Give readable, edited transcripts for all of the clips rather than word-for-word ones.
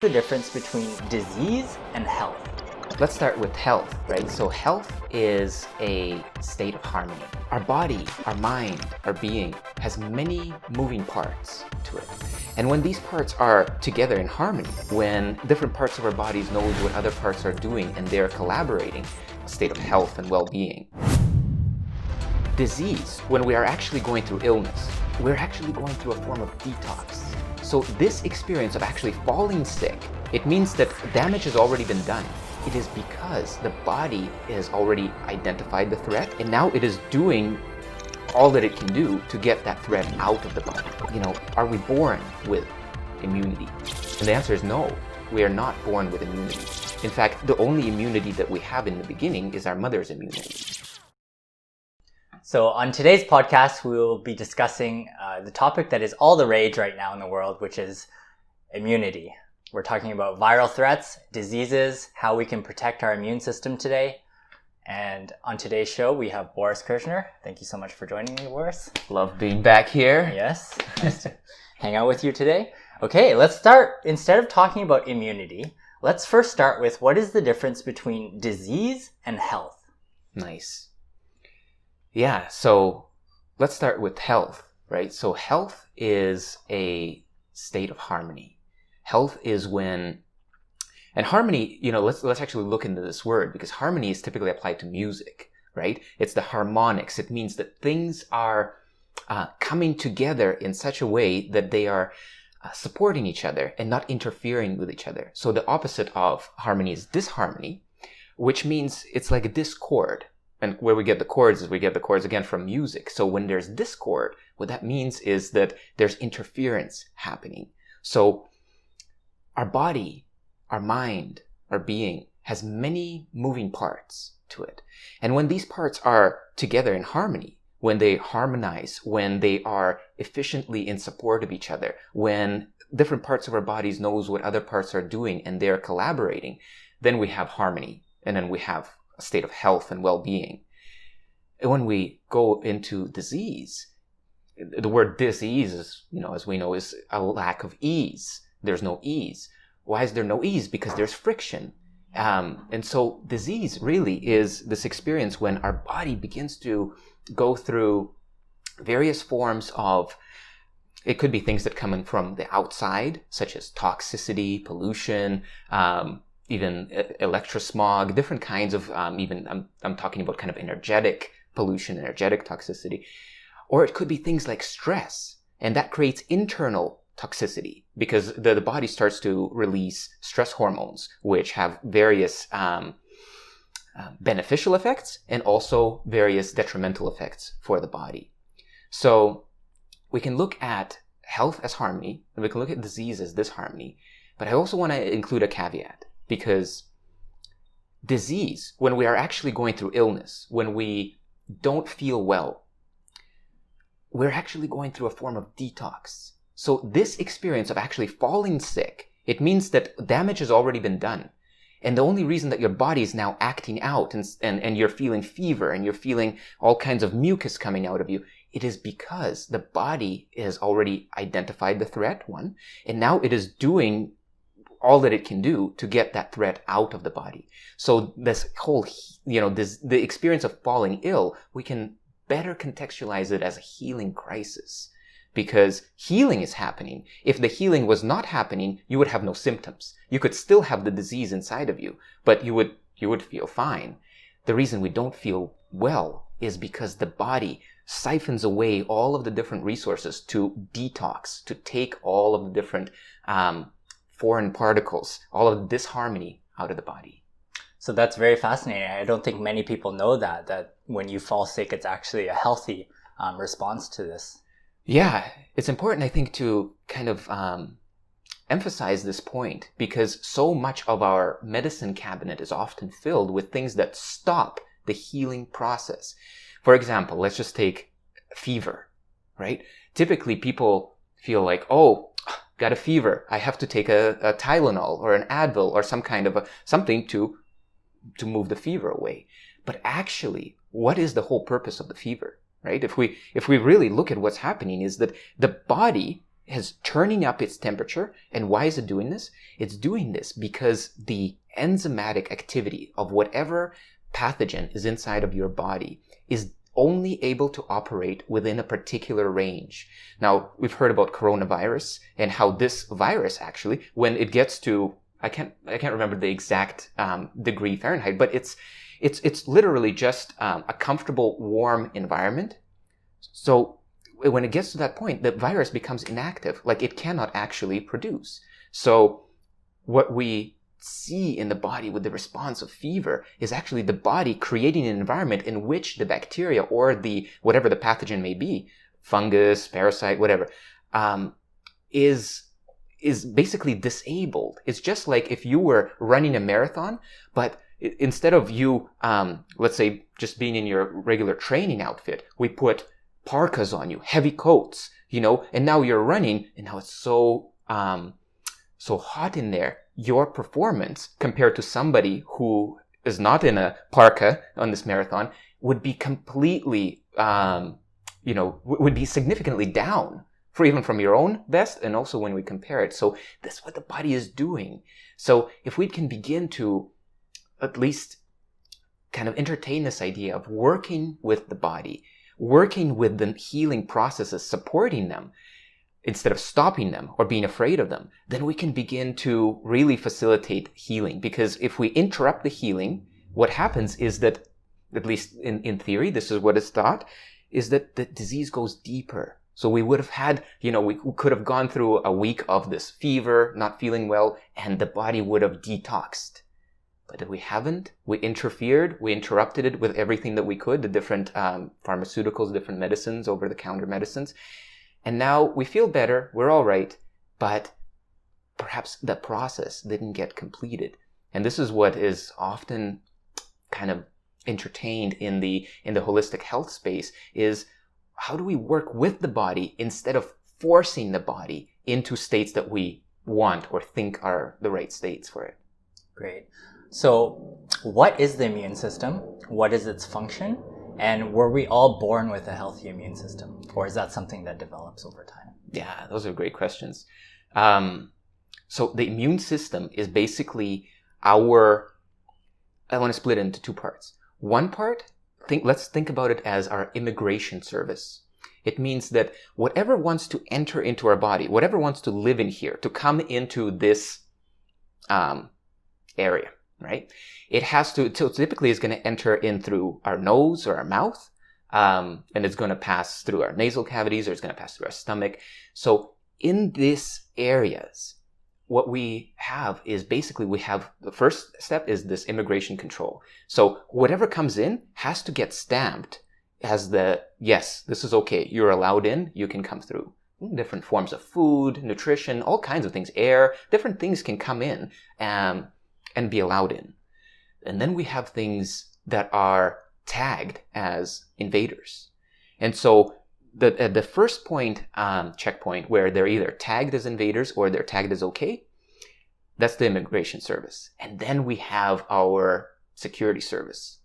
The difference between disease and health? Let's start with health, right? So health is a state of harmony. Our body, our mind, our being has many moving parts to it. And when these parts are together in harmony, when different parts of our bodies know what other parts are doing and they're collaborating, a state of health and well-being. Disease, when we are actually going through illness, we're actually going through a form of detox. So this experience of actually falling sick, it means that damage has already been done. It is because the body has already identified the threat and now it is doing all that it can do to get that threat out of the body. You know, are we born with immunity? And the answer is no, we are not born with immunity. In fact, the only immunity that we have in the beginning is our mother's immunity. So on today's podcast, we will be discussing the topic that is all the rage right now in the world, which is immunity. We're talking about viral threats, diseases, how we can protect our immune system today. And on today's show, we have Boris Kirchner. Thank you so much for joining me, Boris. Love being back here. Yes, nice to hang out with you today. Okay, let's start. Instead of talking about immunity, let's first start with what is the difference between disease and health? Nice. Yeah, so let's start with health, right? So health is a state of harmony. Health is when, and harmony, you know, let's actually look into this word because harmony is typically applied to music, right? It's the harmonics. It means that things are coming together in such a way that they are supporting each other and not interfering with each other. So the opposite of harmony is disharmony, which means it's like a discord. And where we get the chords is we get the chords again from music. So when there's discord, what that means is that there's interference happening. So our body, our mind, our being has many moving parts to it. And when these parts are together in harmony, when they harmonize, when they are efficiently in support of each other, when different parts of our bodies knows what other parts are doing and they're collaborating, then we have harmony. And then we have a state of health and well-being. And when we go into disease, the word disease is, you know, as we know, is a lack of ease. There's no ease. Why is there no ease? Because there's friction. And so disease really is this experience when our body begins to go through various forms of, it could be things that come in from the outside, such as toxicity, pollution, even electrosmog, different kinds of, I'm talking about kind of energetic pollution, energetic toxicity. Or it could be things like stress, and that creates internal toxicity because the body starts to release stress hormones, which have various beneficial effects and also various detrimental effects for the body. So we can look at health as harmony, and we can look at disease as disharmony, but I also want to include a caveat. Because disease, when we are actually going through illness, when we don't feel well, we're actually going through a form of detox. So this experience of actually falling sick, it means that damage has already been done. And the only reason that your body is now acting out and you're feeling fever and you're feeling all kinds of mucus coming out of you, it is because the body has already identified the threat, one, and now it is doing all that it can do to get that threat out of the body. So this whole, you know, the experience of falling ill, we can better contextualize it as a healing crisis because healing is happening. If the healing was not happening, you would have no symptoms. You could still have the disease inside of you, but you would feel fine. The reason we don't feel well is because the body siphons away all of the different resources to detox, to take all of the different foreign particles, all of the disharmony out of the body. So that's very fascinating. I don't think many people know that when you fall sick, it's actually a healthy response to this. Yeah, it's important, I think, to kind of emphasize this point because so much of our medicine cabinet is often filled with things that stop the healing process. For example, let's just take fever, right? Typically, people feel like, oh, got a fever, I have to take a Tylenol or an Advil or some kind of something to move the fever away. But actually, what is the whole purpose of the fever, right? If we really look at what's happening is that the body is turning up its temperature. And why is it doing this? It's doing this because the enzymatic activity of whatever pathogen is inside of your body is only able to operate within a particular range. Now, we've heard about coronavirus and how this virus actually, when it gets to, I can't remember the exact degree Fahrenheit, but it's literally just a comfortable, warm environment. So when it gets to that point, the virus becomes inactive, like it cannot actually produce. So what we see in the body with the response of fever is actually the body creating an environment in which the bacteria or the whatever the pathogen may be, fungus, parasite, whatever, is basically disabled. It's just like if you were running a marathon, but instead of you, let's say, just being in your regular training outfit, we put parkas on you, heavy coats, and now you're running, and now it's so hot in there. Your performance compared to somebody who is not in a parka on this marathon would be completely, would be significantly down even from your own best, and also when we compare it. So that's what the body is doing. So if we can begin to at least kind of entertain this idea of working with the body, working with the healing processes, supporting them, instead of stopping them or being afraid of them, then we can begin to really facilitate healing. Because if we interrupt the healing, what happens is that, at least in theory, this is what is thought, is that the disease goes deeper. So we would have had, we could have gone through a week of this fever, not feeling well, and the body would have detoxed. But if we haven't, we interfered, we interrupted it with everything that we could, the different pharmaceuticals, different medicines, over-the-counter medicines. And now we feel better, we're all right, but perhaps the process didn't get completed. And this is what is often kind of entertained in the holistic health space, is how do we work with the body instead of forcing the body into states that we want or think are the right states for it. Great. So what is the immune system? What is its function? And were we all born with a healthy immune system? Or is that something that develops over time? Yeah, those are great questions. So the immune system is basically I want to split it into two parts. One part, let's think about it as our immigration service. It means that whatever wants to enter into our body, whatever wants to live in here, to come into this area, right? It has to, so typically it's going to enter in through our nose or our mouth, and it's going to pass through our nasal cavities, or it's going to pass through our stomach. So in these areas, what we have is basically the first step is this immigration control. So whatever comes in has to get stamped as yes, this is okay, you're allowed in, you can come through. Different forms of food, nutrition, all kinds of things, air, different things can come in and be allowed in. And then we have things that are tagged as invaders. And so the first point, checkpoint, where they're either tagged as invaders or they're tagged as okay, that's the immigration service. And then we have our security service,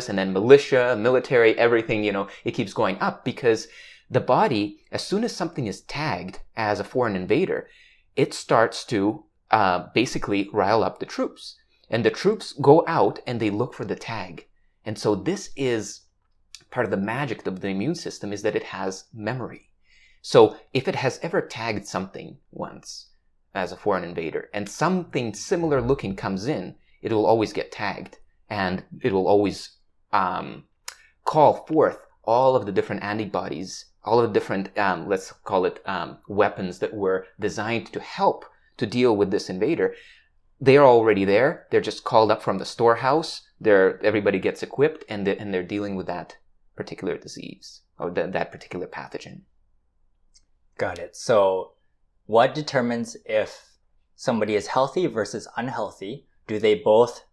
and then militia, military, everything, it keeps going up, because the body, as soon as something is tagged as a foreign invader, it starts to basically rile up the troops. And the troops go out and they look for the tag. And so this is part of the magic of the immune system, is that it has memory. So if it has ever tagged something once as a foreign invader and something similar looking comes in, it will always get tagged, and it will always call forth all of the different antibodies, all of the different, let's call it weapons that were designed to help to deal with this invader. They are already there. They're just called up from the storehouse. Everybody gets equipped, and they're dealing with that particular disease or that particular pathogen. Got it. So what determines if somebody is healthy versus unhealthy? Do they both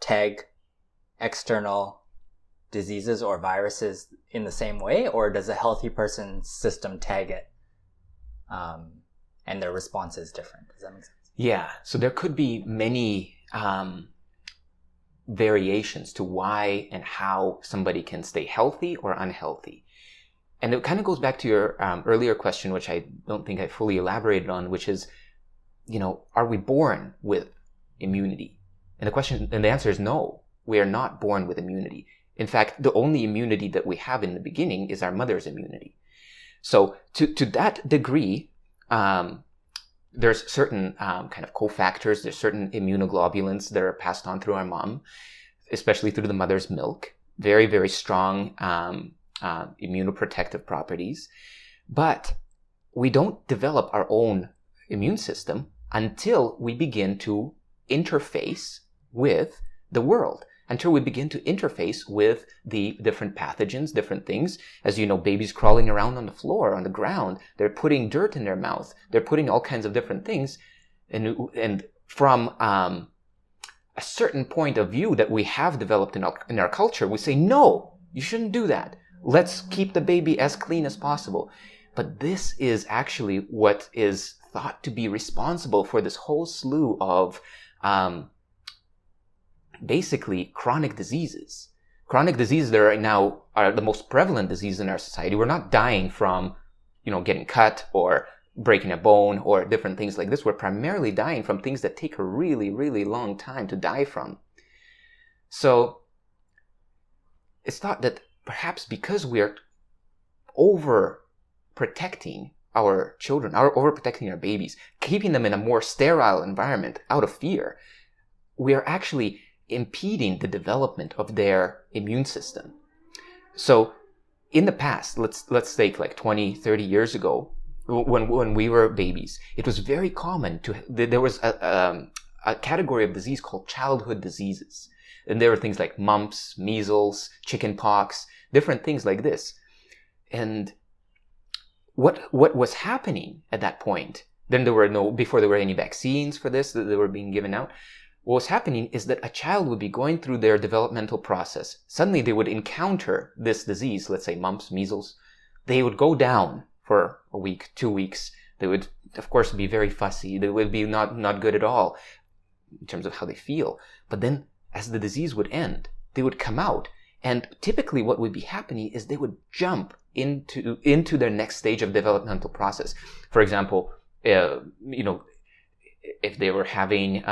tag external diseases or viruses in the same way, or does a healthy person's system tag it and their response is different? Does that make sense? Yeah, so there could be many variations to why and how somebody can stay healthy or unhealthy. And it kind of goes back to your earlier question, which I don't think I fully elaborated on, which is, are we born with immunity? And the answer is no. We are not born with immunity. In fact, the only immunity that we have in the beginning is our mother's immunity. So to that degree, there's certain kind of cofactors, there's certain immunoglobulins that are passed on through our mom, especially through the mother's milk. Very, very strong immunoprotective properties. But we don't develop our own immune system until we begin to interface with the world, until we begin to interface with the different pathogens, different things. As you know, babies crawling around on the floor, on the ground, they're putting dirt in their mouth, they're putting all kinds of different things. And from a certain point of view that we have developed in our culture, we say, no, you shouldn't do that. Let's keep the baby as clean as possible. But this is actually what is thought to be responsible for this whole slew of basically chronic diseases. Chronic diseases that right now are the most prevalent disease in our society. We're not dying from, getting cut or breaking a bone or different things like this. We're primarily dying from things that take a really, really long time to die from. So it's thought that perhaps because we're overprotecting our children, overprotecting our babies, keeping them in a more sterile environment out of fear, we are actually impeding the development of their immune system. So in the past, let's take like 20, 30 years ago, when we were babies, it was very common there was a category of disease called childhood diseases. And there were things like mumps, measles, chickenpox, different things like this. And what was happening at that point, then before there were any vaccines for this that were being given out, what was happening is that a child would be going through their developmental process. Suddenly they would encounter this disease, let's say mumps, measles. They would go down for a week, 2 weeks. They would, of course, be very fussy. They would be not good at all in terms of how they feel. But then as the disease would end, they would come out. And typically what would be happening is they would jump into their next stage of developmental process. For example, if they were having...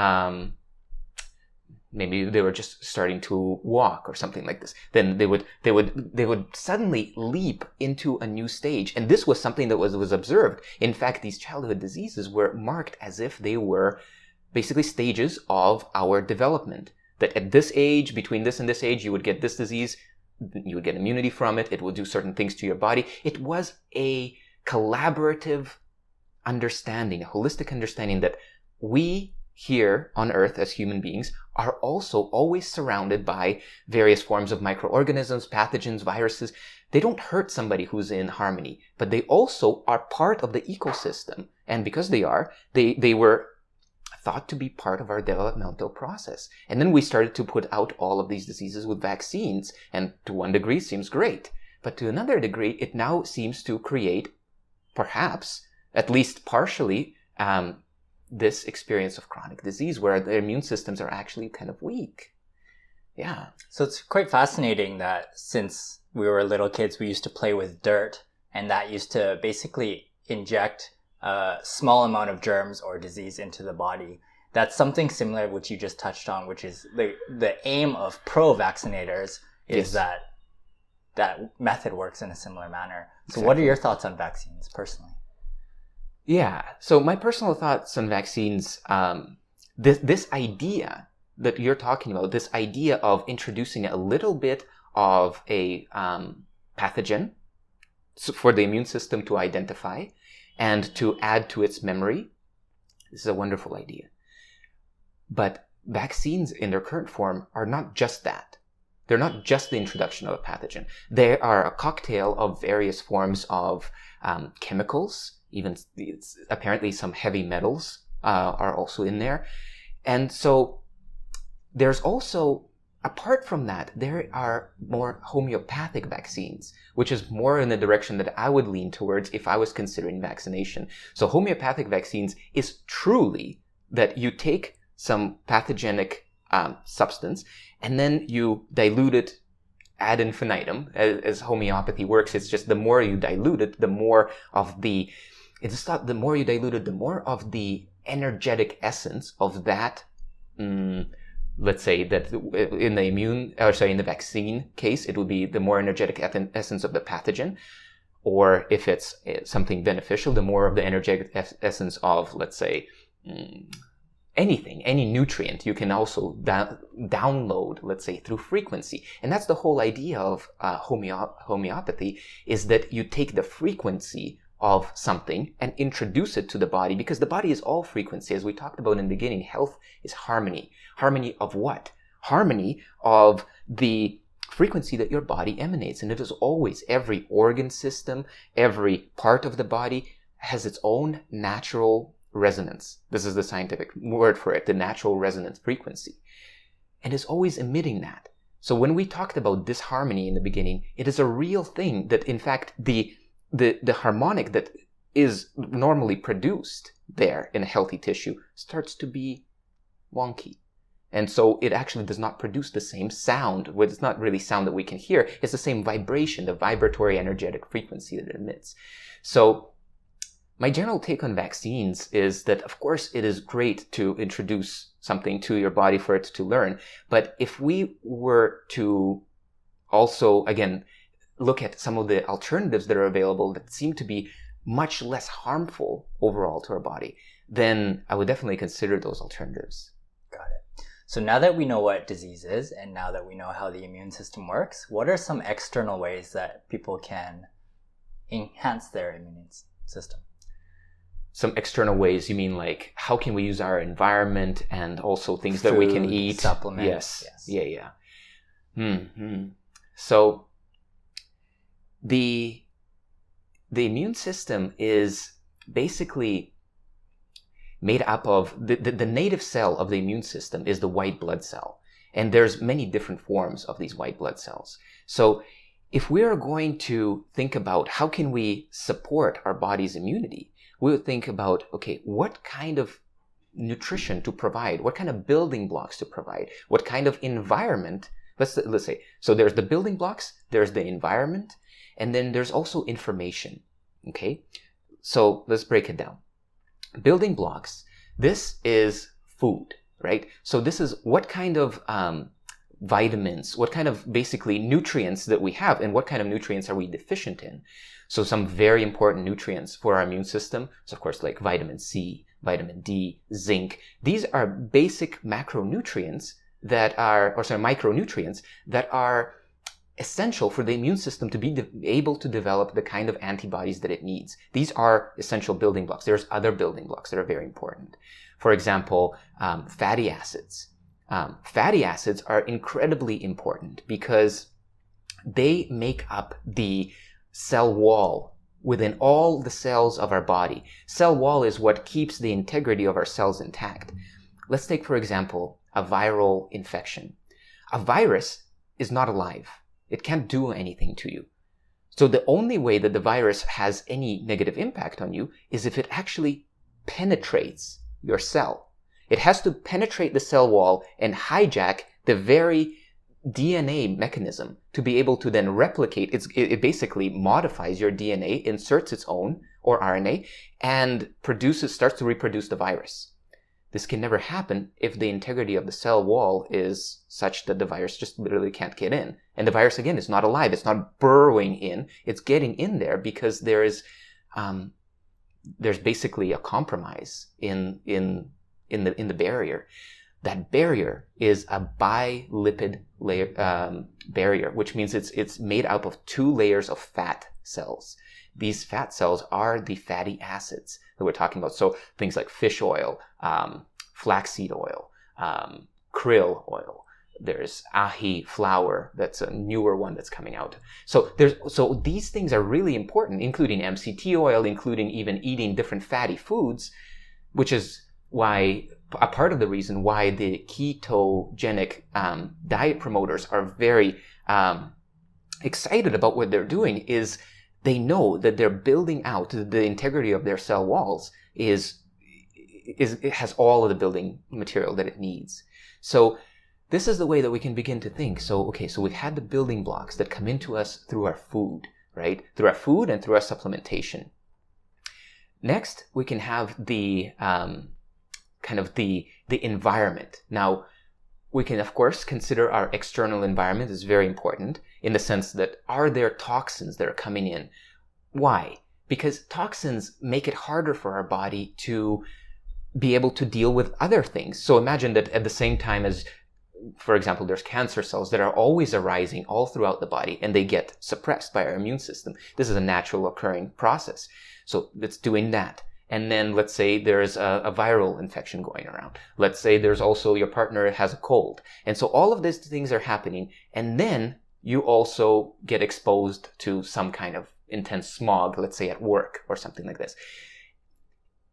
maybe they were just starting to walk or something like this, then they would suddenly leap into a new stage. And this was something that was observed. In fact, these childhood diseases were marked as if they were basically stages of our development. That at this age, between this and this age, you would get this disease, you would get immunity from it, it would do certain things to your body. It was a collaborative understanding, a holistic understanding that we here on Earth as human beings are also always surrounded by various forms of microorganisms, pathogens, viruses. They don't hurt somebody who's in harmony, but they also are part of the ecosystem. And because they were thought to be part of our developmental process. And then we started to put out all of these diseases with vaccines, and to one degree seems great. But to another degree, it now seems to create, perhaps, at least partially, this experience of chronic disease where their immune systems are actually kind of weak. Yeah. So it's quite fascinating that since we were little kids, we used to play with dirt, and that used to basically inject a small amount of germs or disease into the body. That's something similar which you just touched on, which is the aim of pro-vaccinators is Yes. that method works in a similar manner. So Exactly. what are your thoughts on vaccines personally? Yeah. So my personal thoughts on vaccines, this idea that you're talking about, this idea of introducing a little bit of a pathogen for the immune system to identify and to add to its memory, this is a wonderful idea. But vaccines in their current form are not just that. They're not just the introduction of a pathogen. They are a cocktail of various forms of chemicals. Even apparently some heavy metals are also in there. And so there's also, apart from that, there are more homeopathic vaccines, which is more in the direction that I would lean towards if I was considering vaccination. So homeopathic vaccines is truly that you take some pathogenic substance and then you dilute it ad infinitum, as homeopathy works. It's just the more you dilute it, the more of the energetic essence of that. Let's say that in the vaccine case, it would be the more energetic essence of the pathogen. Or if it's something beneficial, the more of the energetic essence of, let's say, any nutrient you can also download, let's say, through frequency. And that's the whole idea of homeopathy, is that you take the frequency of something and introduce it to the body, because the body is all frequency. As we talked about in the beginning, health is harmony. Harmony of what? Harmony of the frequency that your body emanates. And it is always, every organ system, every part of the body has its own natural resonance. This is the scientific word for it, the natural resonance frequency. And is always emitting that. So when we talked about disharmony in the beginning, it is a real thing that, in fact, the harmonic that is normally produced there in a healthy tissue starts to be wonky. And so it actually does not produce the same sound. Well, it's not really sound that we can hear. It's the same vibration, the vibratory energetic frequency that it emits. So my general take on vaccines is that, of course, it is great to introduce something to your body for it to learn. But if we were to also, again, look at some of the alternatives that are available that seem to be much less harmful overall to our body, then I would definitely consider those alternatives. Got it. So now that we know what disease is, and now that we know how the immune system works, what are some external ways that people can enhance their immune system? Some external ways, you mean like how can we use our environment and also things that we can eat? Supplements. Yes. Yeah. Mm-hmm. So the immune system is basically made up of the native cell of the immune system is the white blood cell. And there's many different forms of these white blood cells. So if we are going to think about how can we support our body's immunity, we would think about, okay, what kind of nutrition to provide, what kind of building blocks to provide, what kind of environment. Let's say, so there's the building blocks, there's the environment, and then there's also information. Okay, so let's break it down. Building blocks, this is food, right? So this is what kind of vitamins, what kind of basically nutrients that we have, and what kind of nutrients are we deficient in. So some very important nutrients for our immune system is, of course, like vitamin C, vitamin D, zinc. These are basic macronutrients that are, micronutrients that are essential for the immune system to be able to develop the kind of antibodies that it needs. These are essential building blocks. There's other building blocks that are very important. For example, fatty acids. Fatty acids are incredibly important because they make up the cell wall within all the cells of our body. Cell wall is what keeps the integrity of our cells intact. Let's take, for example, a viral infection. A virus is not alive. It can't do anything to you. So the only way that the virus has any negative impact on you is if it actually penetrates your cell. It has to penetrate the cell wall and hijack the very DNA mechanism to be able to then replicate. It basically modifies your DNA, inserts its own, or RNA, and starts to reproduce the virus. This can never happen if the integrity of the cell wall is such that the virus just literally can't get in. And the virus, again, is not alive. It's not burrowing in. It's getting in there because there's basically a compromise in the barrier. That barrier is a bilipid layer, barrier, which means it's made up of 2 layers of fat cells. These fat cells are the fatty acids that we're talking about. So things like fish oil, flaxseed oil, krill oil. There's ahi flour. That's a newer one that's coming out. So these things are really important, including MCT oil, including even eating different fatty foods, which is why a part of the reason why the ketogenic diet promoters are very excited about what they're doing is they know that they're building out the integrity of their cell walls it has all of the building material that it needs. So this is the way that we can begin to think. So, okay, so we've had the building blocks that come into us through our food, right? Through our food and through our supplementation. Next, we can have the kind of the environment. Now, we can, of course, consider our external environment is very important in the sense that are there toxins that are coming in? Why? Because toxins make it harder for our body to be able to deal with other things. So imagine that at the same time as, for example, there's cancer cells that are always arising all throughout the body and they get suppressed by our immune system. This is a natural occurring process. So it's doing that. And then let's say there's a viral infection going around. Let's say there's also your partner has a cold. And so all of these things are happening. And then you also get exposed to some kind of intense smog, let's say at work or something like this.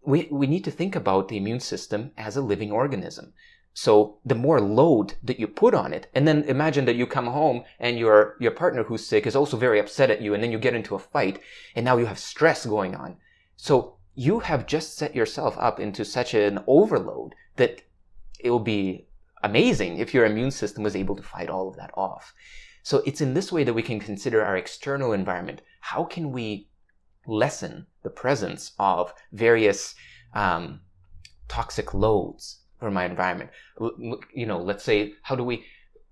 We need to think about the immune system as a living organism. So the more load that you put on it, and then imagine that you come home and your partner who's sick is also very upset at you, and then you get into a fight, and now you have stress going on. So you have just set yourself up into such an overload that it will be amazing if your immune system was able to fight all of that off. So it's in this way that we can consider our external environment. How can we lessen the presence of various toxic loads from my environment? You know, let's say, how do we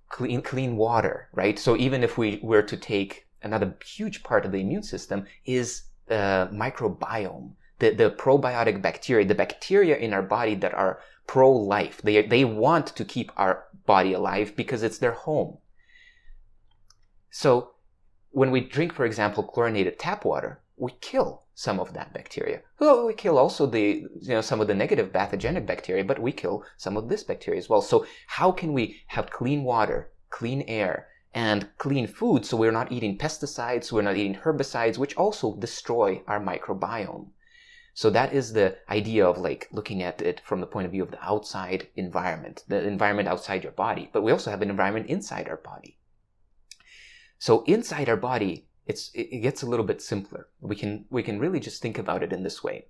clean water, right? So even if we were to take another huge part of the immune system is the microbiome, the probiotic bacteria, the bacteria in our body that are pro-life. They want to keep our body alive because it's their home. So when we drink, for example, chlorinated tap water, we kill some of that bacteria. Well, we kill also some of the negative pathogenic bacteria, but we kill some of this bacteria as well. So how can we have clean water, clean air, and clean food so we're not eating pesticides, we're not eating herbicides, which also destroy our microbiome? So that is the idea of like looking at it from the point of view of the outside environment, the environment outside your body. But we also have an environment inside our body. So inside our body, it gets a little bit simpler. We can really just think about it in this way: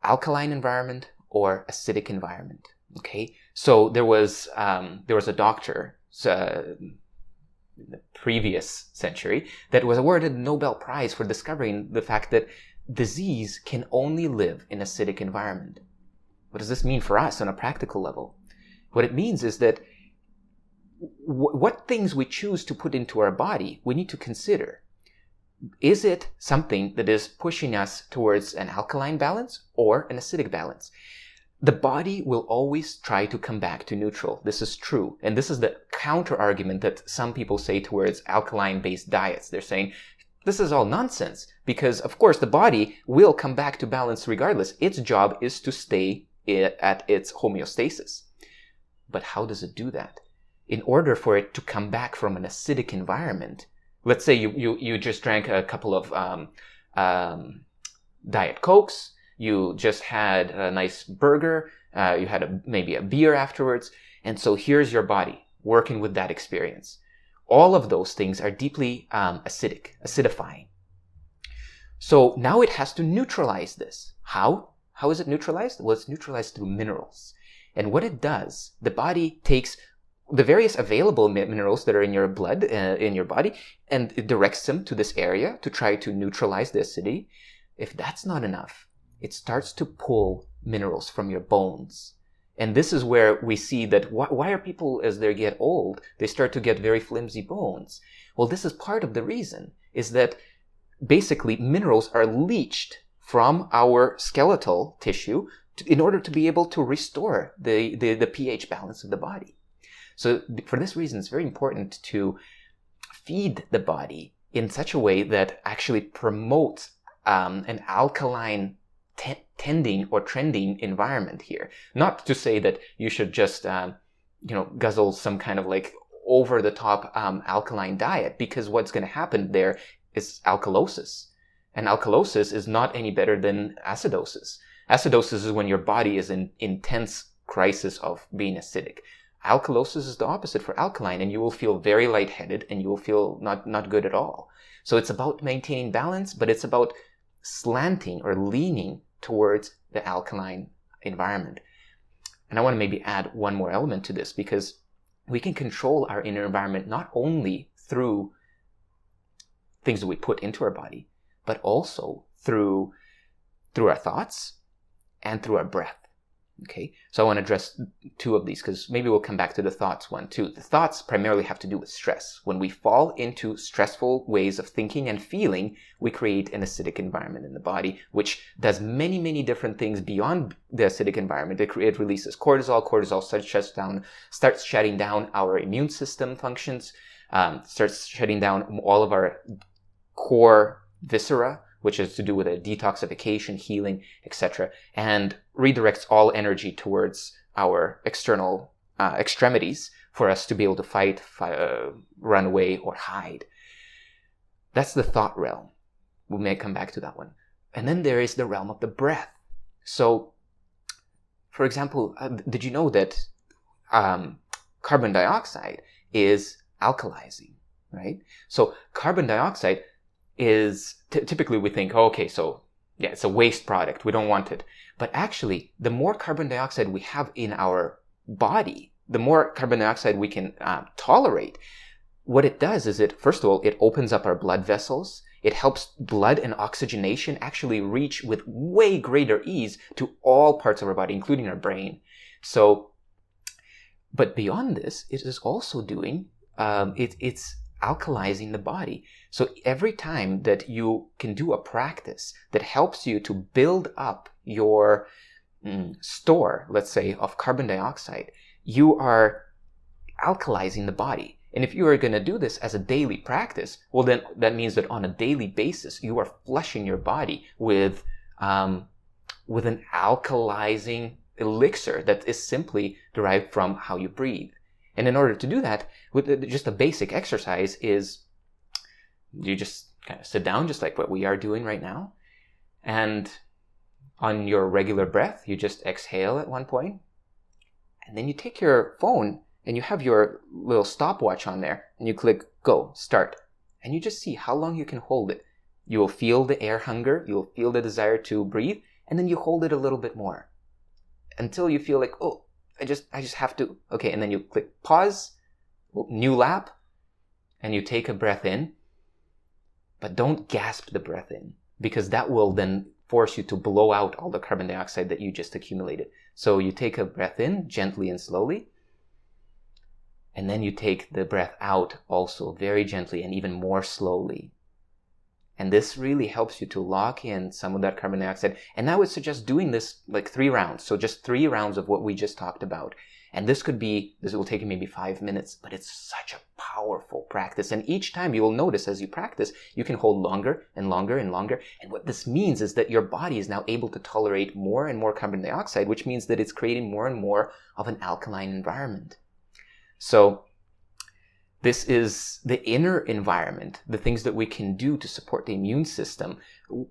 alkaline environment or acidic environment. Okay, so there was a doctor in the previous century that was awarded the Nobel Prize for discovering the fact that disease can only live in acidic environment. What does this mean for us on a practical level? What it means is that what things we choose to put into our body, we need to consider. Is it something that is pushing us towards an alkaline balance or an acidic balance? The body will always try to come back to neutral. This is true. And this is the counter argument that some people say towards alkaline-based diets. They're saying, this is all nonsense because, of course, the body will come back to balance regardless. Its job is to stay at its homeostasis. But how does it do that? In order for it to come back from an acidic environment, let's say you just drank a couple of Diet Cokes, you just had a nice burger, you had maybe a beer afterwards, and so here's your body working with that experience. All of those things are deeply acidifying. So now it has to neutralize this. How? How is it neutralized? Well, it's neutralized through minerals. And what it does, the body takes the various available minerals that are in your blood, in your body, and it directs them to this area to try to neutralize the acidity. If that's not enough, it starts to pull minerals from your bones. And this is where we see that why are people, as they get old, they start to get very flimsy bones? Well, this is part of the reason, is that basically minerals are leached from our skeletal tissue in order to be able to restore the pH balance of the body. So for this reason, it's very important to feed the body in such a way that actually promotes an alkaline tending or trending environment here. Not to say that you should just, guzzle some kind of like over-the-top alkaline diet, because what's going to happen there is alkalosis. And alkalosis is not any better than acidosis. Acidosis is when your body is in intense crisis of being acidic. Alkalosis is the opposite for alkaline, and you will feel very lightheaded and you will feel not good at all. So it's about maintaining balance, but it's about slanting or leaning towards the alkaline environment. And I want to maybe add one more element to this, because we can control our inner environment not only through things that we put into our body, but also through our thoughts and through our breath. Okay, so I want to address two of these, because maybe we'll come back to the thoughts one too. The thoughts primarily have to do with stress. When we fall into stressful ways of thinking and feeling, we create an acidic environment in the body, which does many, many different things beyond the acidic environment. It releases cortisol. Cortisol starts shutting down our immune system functions, starts shutting down all of our core viscera, which is to do with a detoxification, healing, etc., and redirects all energy towards our external extremities for us to be able to fight, run away, or hide. That's the thought realm. We may come back to that one. And then there is the realm of the breath. So, for example, did you know that carbon dioxide is alkalizing, right? So carbon dioxide is, typically we think, oh, okay, so yeah, it's a waste product. We don't want it. But actually, the more carbon dioxide we have in our body, the more carbon dioxide we can tolerate. What it does is first of all, it opens up our blood vessels. It helps blood and oxygenation actually reach with way greater ease to all parts of our body, including our brain. So, but beyond this, it is also doing, it's alkalizing the body. So every time that you can do a practice that helps you to build up your store, let's say, of carbon dioxide, you are alkalizing the body. And if you are going to do this as a daily practice, well, then that means that on a daily basis, you are flushing your body with an alkalizing elixir that is simply derived from how you breathe. And in order to do that, with just a basic exercise is you just kind of sit down, just like what we are doing right now. And on your regular breath, you just exhale at one point. And then you take your phone and you have your little stopwatch on there and you click go, start. And you just see how long you can hold it. You will feel the air hunger. You will feel the desire to breathe. And then you hold it a little bit more until you feel like, oh, I just have to. Okay, and then you click pause, new lap, and you take a breath in. But don't gasp the breath in, because that will then force you to blow out all the carbon dioxide that you just accumulated. So you take a breath in gently and slowly, and then you take the breath out also very gently and even more slowly. And this really helps you to lock in some of that carbon dioxide. And I would suggest doing this like 3 rounds. So just 3 rounds of what we just talked about. And this will take you maybe 5 minutes, but it's such a powerful practice. And each time you will notice as you practice, you can hold longer and longer and longer. And what this means is that your body is now able to tolerate more and more carbon dioxide, which means that it's creating more and more of an alkaline environment. So this is the inner environment, the things that we can do to support the immune system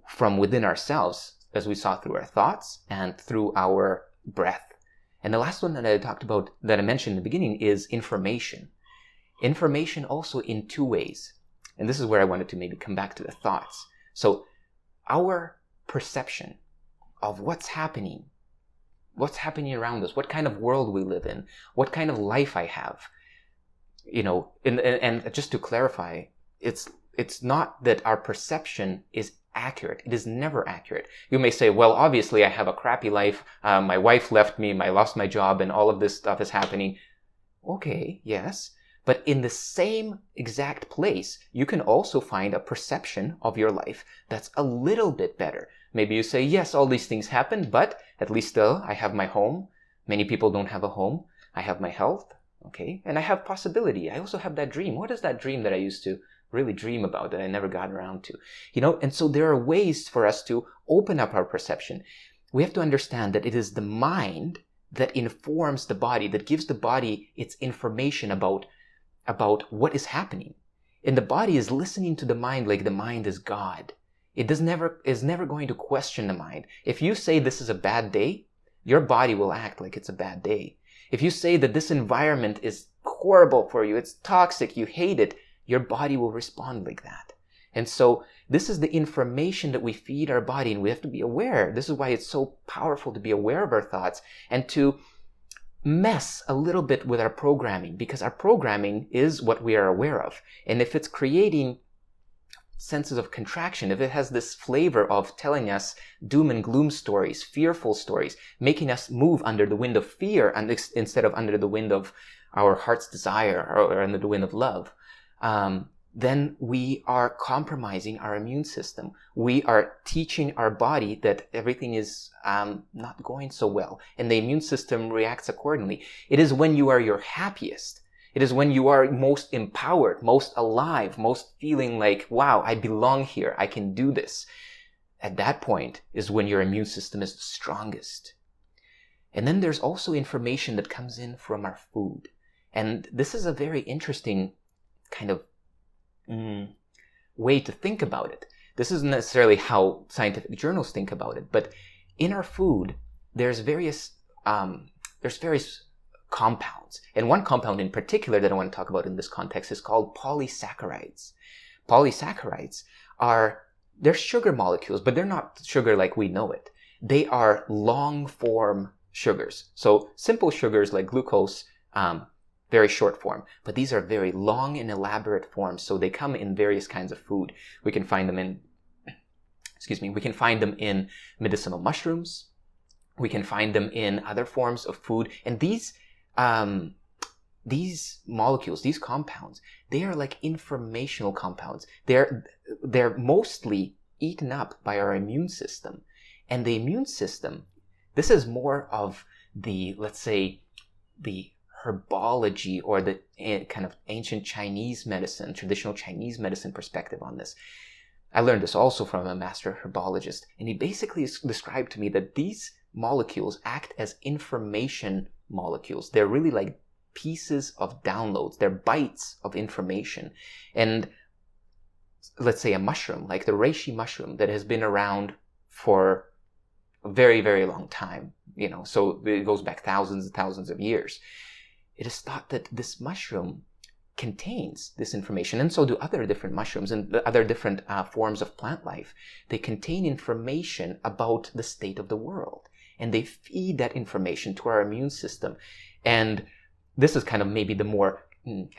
from within ourselves, as we saw through our thoughts and through our breath. And the last one that I talked about, that I mentioned in the beginning, is information. Information also in 2 ways. And this is where I wanted to maybe come back to the thoughts. So our perception of what's happening around us, what kind of world we live in, what kind of life I have. You know, and just to clarify, it's not that our perception is accurate. It is never accurate. You may say, well, obviously I have a crappy life. My wife left me, I lost my job, and all of this stuff is happening. Okay, yes. But in the same exact place, you can also find a perception of your life that's a little bit better. Maybe you say, yes, all these things happen, but at least still I have my home. Many people don't have a home. I have my health. Okay, and I have possibility. I also have that dream. What is that dream that I used to really dream about that I never got around to? You know, and so there are ways for us to open up our perception. We have to understand that it is the mind that informs the body, that gives the body its information about what is happening. And the body is listening to the mind like the mind is God. It is never going to question the mind. If you say this is a bad day, your body will act like it's a bad day. If you say that this environment is horrible for you, it's toxic, you hate it, your body will respond like that. And so this is the information that we feed our body, and we have to be aware. This is why it's so powerful to be aware of our thoughts and to mess a little bit with our programming, because our programming is what we are aware of. And if it's creating senses of contraction, if it has this flavor of telling us doom and gloom stories, fearful stories, making us move under the wind of fear and instead of under the wind of our heart's desire or under the wind of love, then we are compromising our immune system. We are teaching our body that everything is not going so well, and the immune system reacts accordingly. It is when you are your happiest, it is when you are most empowered, most alive, most feeling like, wow, I belong here, I can do this. At that point is when your immune system is the strongest. And then there's also information that comes in from our food. And this is a very interesting kind of way to think about it. This isn't necessarily how scientific journals think about it, but in our food, there's various compounds. And one compound in particular that I want to talk about in this context is called polysaccharides. Polysaccharides they're sugar molecules, but they're not sugar like we know it. They are long-form sugars. So simple sugars like glucose, very short form, but these are very long and elaborate forms. So they come in various kinds of food. We can find them in, we can find them in medicinal mushrooms. We can find them in other forms of food. And these molecules, these compounds, they are like informational compounds. They're mostly eaten up by our immune system. And the immune system, this is more of the, let's say, the herbology or the kind of ancient Chinese medicine, traditional Chinese medicine perspective on this. I learned this also from a master herbologist, and he basically described to me that these molecules act as information molecules. They're really like pieces of downloads. They're bytes of information. And let's say a mushroom, like the reishi mushroom that has been around for a very, very long time, so it goes back thousands and thousands of years. It is thought that this mushroom contains this information, and so do other different mushrooms and other different forms of plant life. They contain information about the state of the world, and they feed that information to our immune system. And this is kind of maybe the more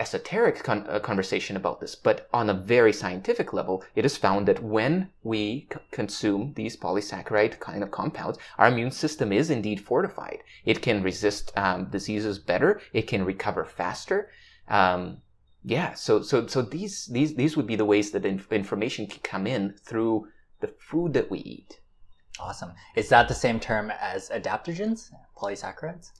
esoteric conversation about this, but on a very scientific level, it is found that when we consume these polysaccharide kind of compounds, our immune system is indeed fortified. It can resist diseases better. It can recover faster. So these would be the ways that information can come in through the food that we eat. Awesome. Is that the same term as adaptogens, polysaccharides?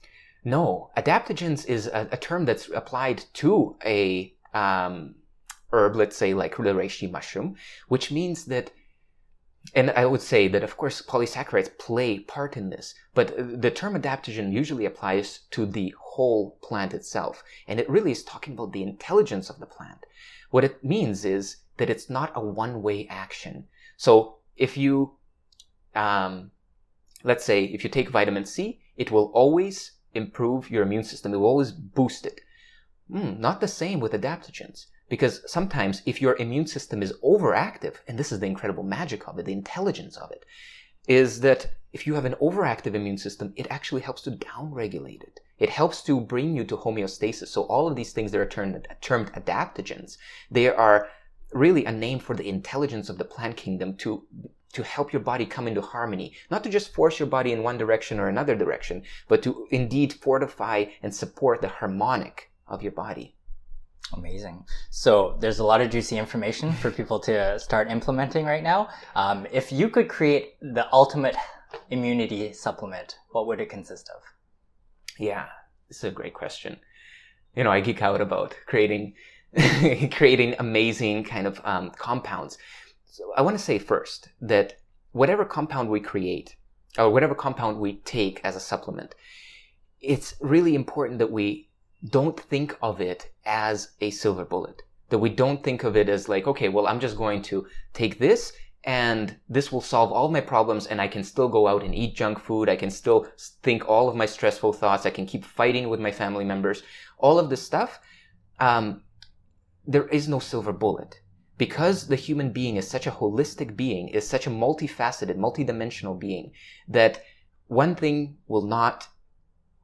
No, adaptogens is a term that's applied to a herb, let's say like the reishi mushroom, which means that, and I would say that of course polysaccharides play part in this, but the term adaptogen usually applies to the whole plant itself, and it really is talking about the intelligence of the plant. What it means is that it's not a one-way action. So if you, let's say if you take vitamin C, it will always improve your immune system. It will always boost it. Not the same with adaptogens, because sometimes if your immune system is overactive, and this is the incredible magic of it, the intelligence of it, is that if you have an overactive immune system, it actually helps to downregulate it. It helps to bring you to homeostasis. So all of these things that are termed adaptogens, they are really a name for the intelligence of the plant kingdom to help your body come into harmony, not to just force your body in one direction or another direction, but to indeed fortify and support the harmonic of your body. Amazing. So there's a lot of juicy information for people to start implementing right now. If you could create the ultimate immunity supplement, what would it consist of? Yeah, this is a great question. I geek out about creating amazing kind of compounds. So I want to say first that whatever compound we create, or whatever compound we take as a supplement, it's really important that we don't think of it as a silver bullet. That we don't think of it as like, okay, well, I'm just going to take this and this will solve all my problems and I can still go out and eat junk food. I can still think all of my stressful thoughts. I can keep fighting with my family members. All of this stuff, there is no silver bullet. Because the human being is such a holistic being, is such a multifaceted, multidimensional being, that one thing will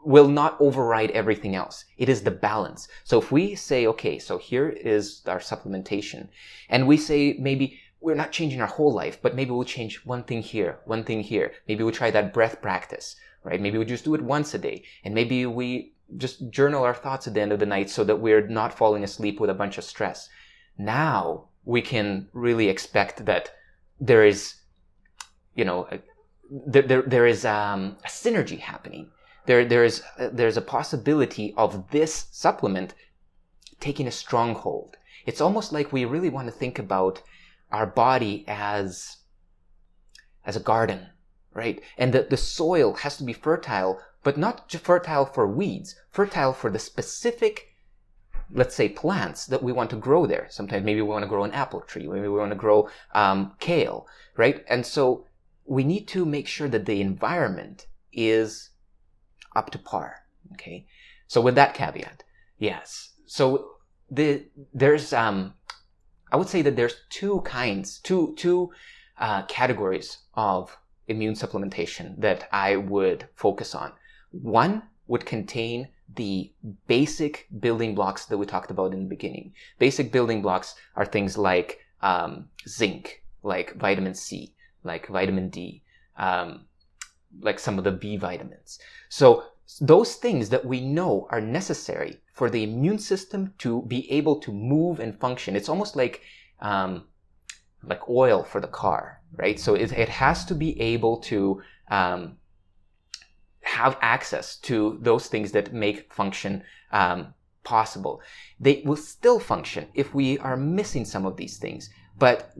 will not override everything else. It is the balance. So if we say, okay, so here is our supplementation, and we say maybe we're not changing our whole life, but maybe we'll change one thing here, one thing here. Maybe we'll try that breath practice, right? Maybe we just do it once a day, and maybe we just journal our thoughts at the end of the night so that we're not falling asleep with a bunch of stress. Now we can really expect that there is, there is a synergy happening. There's a possibility of this supplement taking a stronghold. It's almost like we really want to think about our body as a garden, right? And the soil has to be fertile, but not just fertile for weeds, fertile for the specific, let's say, plants that we want to grow there. Sometimes maybe we want to grow an apple tree, maybe we want to grow kale, right? And so we need to make sure that the environment is up to par, okay? So with that caveat, yes. So there's I would say that there's two categories of immune supplementation that I would focus on. One would contain the basic building blocks that we talked about in the beginning. Basic building blocks are things like zinc, like vitamin C, like vitamin D, like some of the B vitamins. So those things that we know are necessary for the immune system to be able to move and function. It's almost like oil for the car, right? So it has to be able to have access to those things that make function possible. They will still function if we are missing some of these things. But,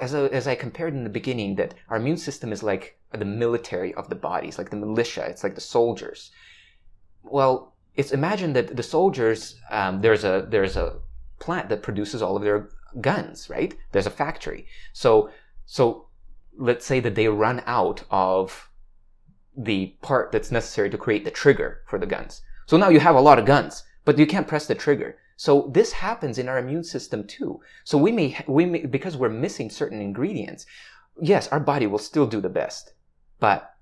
as I compared in the beginning, that our immune system is like the military of the body. It's like the militia. It's like the soldiers. Well, imagine that the soldiers, there's a plant that produces all of their guns, right? There's a factory. So let's say that they run out of the part that's necessary to create the trigger for the guns. So now you have a lot of guns, but you can't press the trigger. So this happens in our immune system too. So we may, because we're missing certain ingredients, yes, our body will still do the best, but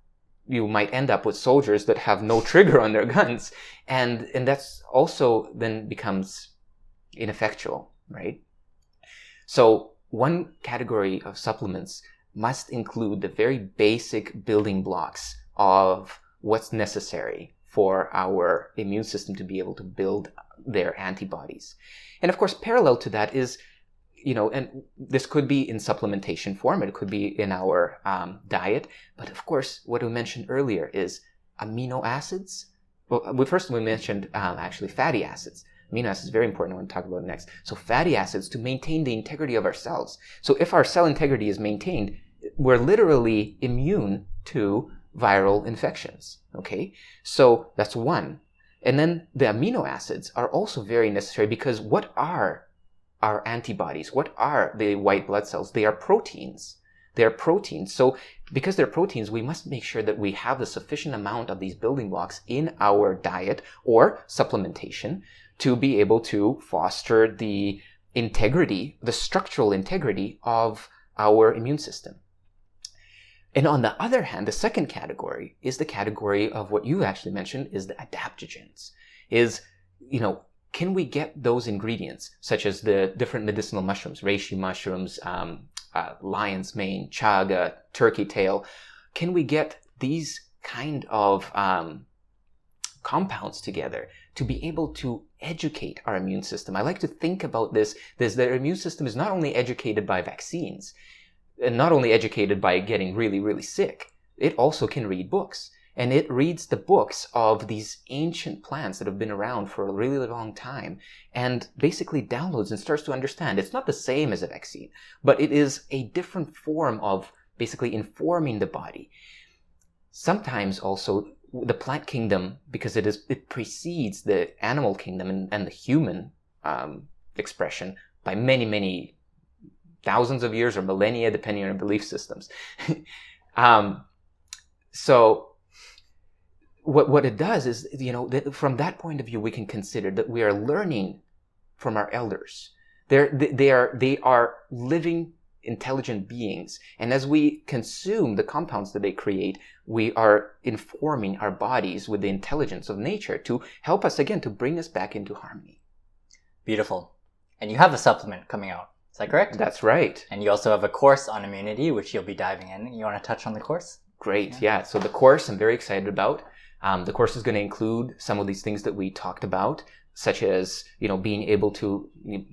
you might end up with soldiers that have no trigger on their guns, and that's also then becomes ineffectual, right? So one category of supplements must include the very basic building blocks of what's necessary for our immune system to be able to build their antibodies. And of course, parallel to that is, and this could be in supplementation form, it could be in our diet, but of course, what we mentioned earlier is amino acids. Well, first we mentioned actually fatty acids. Amino acids is very important. I want to talk about it next. So fatty acids to maintain the integrity of our cells. So if our cell integrity is maintained, we're literally immune to viral infections, okay? So that's one. And then the amino acids are also very necessary, because what are our antibodies? What are the white blood cells? They are proteins. They are proteins. So because they're proteins, we must make sure that we have the sufficient amount of these building blocks in our diet or supplementation to be able to foster the integrity, the structural integrity of our immune system. And on the other hand, the second category is the category of what you actually mentioned, is the adaptogens. Can we get those ingredients, such as the different medicinal mushrooms, reishi mushrooms, lion's mane, chaga, turkey tail, can we get these kind of compounds together to be able to educate our immune system? I like to think about this, the immune system is not only educated by vaccines, and not only educated by getting really, really sick, it also can read books. And it reads the books of these ancient plants that have been around for a really long time, and basically downloads and starts to understand. It's not the same as a vaccine, but it is a different form of basically informing the body. Sometimes also the plant kingdom, because it precedes the animal kingdom and the human expression by many, many thousands of years or millennia, depending on your belief systems. So what it does is, from that point of view, we can consider that we are learning from our elders. They are living intelligent beings. And as we consume the compounds that they create, we are informing our bodies with the intelligence of nature to help us, again, to bring us back into harmony. Beautiful. And you have a supplement coming out. Is that correct? That's right. And you also have a course on immunity, which you'll be diving in. You want to touch on the course? Great. Yeah. So the course I'm very excited about. The course is going to include some of these things that we talked about, such as, being able to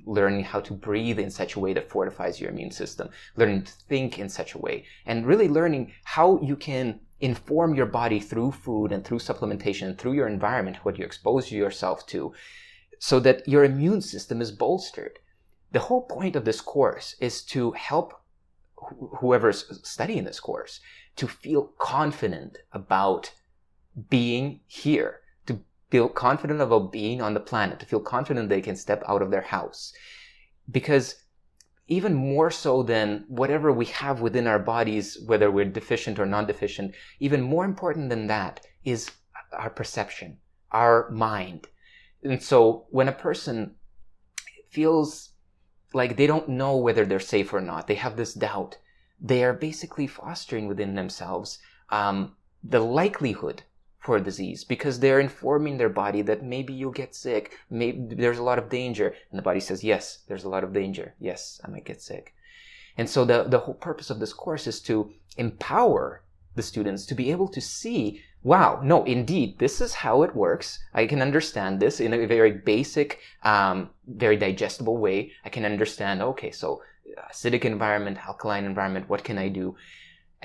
learn how to breathe in such a way that fortifies your immune system, learning to think in such a way, and really learning how you can inform your body through food and through supplementation and through your environment, what you expose yourself to, so that your immune system is bolstered. The whole point of this course is to help whoever's studying this course to feel confident about being here, to feel confident about being on the planet, to feel confident they can step out of their house. Because even more so than whatever we have within our bodies, whether we're deficient or non-deficient, even more important than that is our perception, our mind. And so when a person feels like they don't know whether they're safe or not, they have this doubt, they are basically fostering within themselves the likelihood for a disease, because they're informing their body that maybe you'll get sick, maybe there's a lot of danger, and the body says, yes, there's a lot of danger, yes, I might get sick. And so the whole purpose of this course is to empower the students to be able to see, wow, no, indeed, this is how it works. I can understand this in a very basic, very digestible way. I can understand, okay, so acidic environment, alkaline environment, what can I do?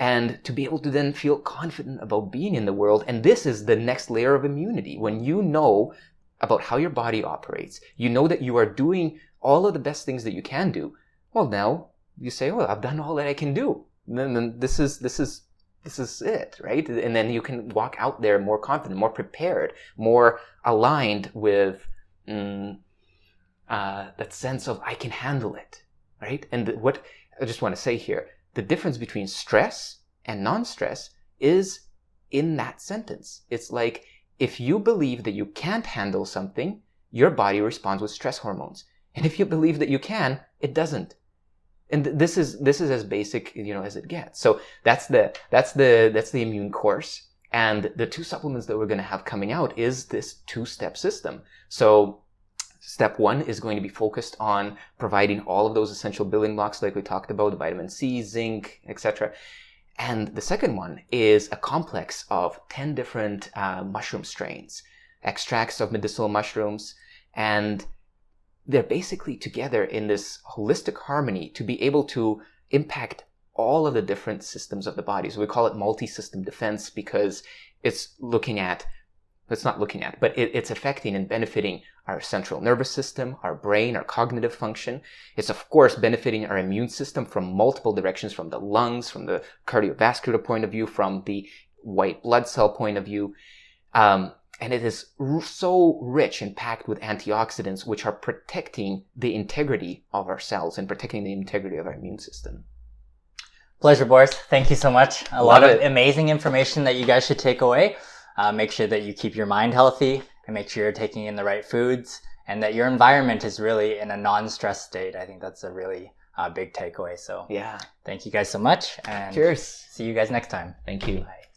And to be able to then feel confident about being in the world. And this is the next layer of immunity. When you know about how your body operates, you know that you are doing all of the best things that you can do. Well, now you say, oh, I've done all that I can do. And then this is it, right? And then you can walk out there more confident, more prepared, more aligned with that sense of I can handle it, right? And what I just want to say here, the difference between stress and non-stress is in that sentence. It's like if you believe that you can't handle something, your body responds with stress hormones. And if you believe that you can, it doesn't. And this is as basic, as it gets. So that's the immune course. And the two supplements that we're going to have coming out is this 2-step system. So step 1 is going to be focused on providing all of those essential building blocks like we talked about, the vitamin C, zinc, etc. And the second one is a complex of 10 different mushroom strains, extracts of medicinal mushrooms, and they're basically together in this holistic harmony to be able to impact all of the different systems of the body. So we call it multi-system defense because it's affecting and benefiting our central nervous system, our brain, our cognitive function. It's, of course, benefiting our immune system from multiple directions, from the lungs, from the cardiovascular point of view, from the white blood cell point of view. And it is so rich and packed with antioxidants, which are protecting the integrity of our cells and protecting the integrity of our immune system. Pleasure, Boris. Thank you so much. A lot of amazing information that you guys should take away. Make sure that you keep your mind healthy and make sure you're taking in the right foods and that your environment is really in a non-stress state. I think that's a really big takeaway. So yeah, thank you guys so much. And cheers. See you guys next time. Thank you. Bye.